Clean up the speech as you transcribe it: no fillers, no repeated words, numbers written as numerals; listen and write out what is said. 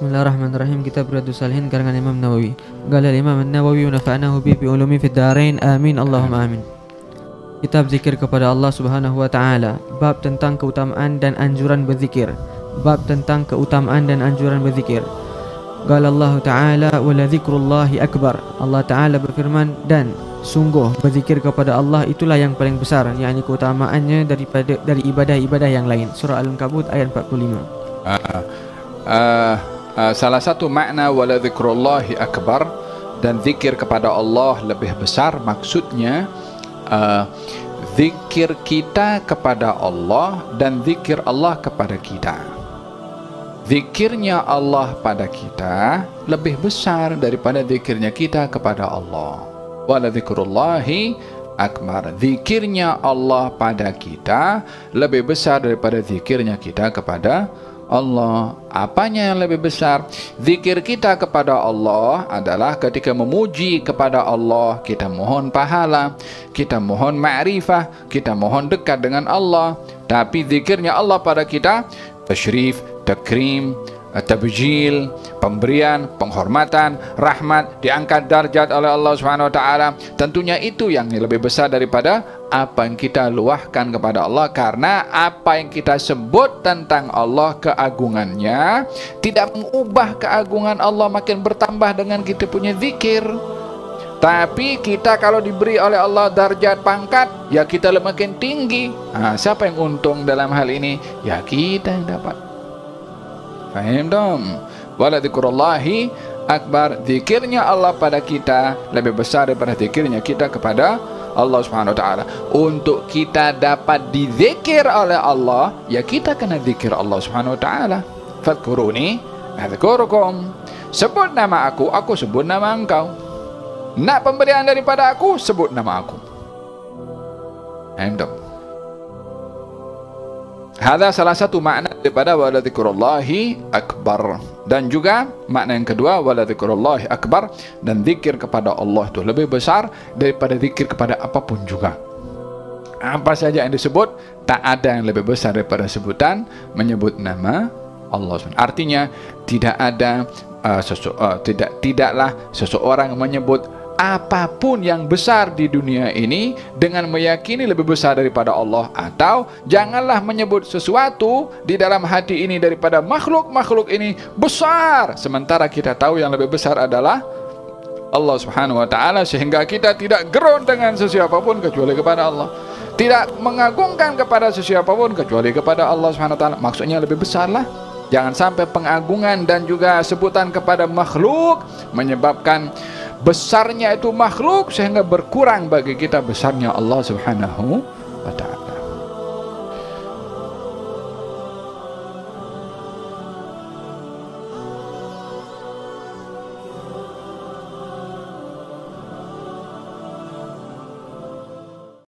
Bismillahirrahmanirrahim. Kitab Riyadhus Shalihin karangan Imam Nawawi. Qala Imam Nawawi wa nafa'nahu bi ulumi fid dharain. Amin Allahumma amin. Kitab zikir kepada Allah Subhanahu wa taala. Bab tentang keutamaan dan anjuran berzikir. Bab tentang keutamaan dan anjuran berzikir. Qala Allah taala wa la dzikrullahi akbar. Allah taala berfirman, dan sungguh berzikir kepada Allah itulah yang paling besar, yakni keutamaannya dari ibadah-ibadah yang lain. Surah Al-Ankabut ayat 45. Salah satu makna wala dzikrullahi akbar, dan zikir kepada Allah lebih besar, maksudnya zikir kita kepada Allah dan zikir Allah kepada kita. Zikirnya Allah pada kita lebih besar daripada zikirnya kita kepada Allah. Wala dzikrullahi akbar, zikirnya Allah pada kita lebih besar daripada zikirnya kita kepada Allah. Apanya yang lebih besar? Zikir kita kepada Allah adalah ketika memuji kepada Allah, kita mohon pahala, kita mohon ma'rifah, kita mohon dekat dengan Allah. Tapi zikirnya Allah pada kita, tasyrif, takrim, tabjil, pemberian, penghormatan, rahmat, diangkat darjat oleh Allah Subhanahu wa taala. Tentunya itu yang lebih besar daripada apa yang kita luahkan kepada Allah, karena apa yang kita sebut tentang Allah, keagungannya, tidak mengubah keagungan Allah makin bertambah dengan kita punya zikir. Tapi kita kalau diberi oleh Allah darjat pangkat, ya kita makin tinggi. Siapa yang untung dalam hal ini? Ya kita yang dapat. Faham dong? Wala dzikrullahi akbar, zikirnya Allah pada kita lebih besar daripada zikirnya kita kepada Allah Subhanahu wa taala. Untuk kita dapat dizikir oleh Allah, ya kita kena zikir Allah Subhanahu wa taala. Fadhkuruni adzkurukum. Sebut nama aku sebut nama engkau. Nak pemberian daripada aku, sebut nama aku. Faham dong? Ada salah satu makna daripada wala dzikrullahi akbar. Dan juga makna yang kedua, wala dzikrullahi akbar, dan zikir kepada Allah itu lebih besar daripada zikir kepada apapun juga. Apa saja yang disebut, tak ada yang lebih besar daripada sebutan menyebut nama Allah. Artinya tidak ada tidaklah seseorang menyebut apapun yang besar di dunia ini dengan meyakini lebih besar daripada Allah, atau janganlah menyebut sesuatu di dalam hati ini daripada makhluk-makhluk ini besar, sementara kita tahu yang lebih besar adalah Allah Subhanahu wa taala, sehingga kita tidak gerun dengan sesiapa pun kecuali kepada Allah, tidak mengagungkan kepada sesiapa pun kecuali kepada Allah Subhanahu wa taala. Maksudnya lebih besarlah. Jangan sampai pengagungan dan juga sebutan kepada makhluk menyebabkan besarnya itu makhluk sehingga berkurang bagi kita besarnya Allah Subhanahu wa taala.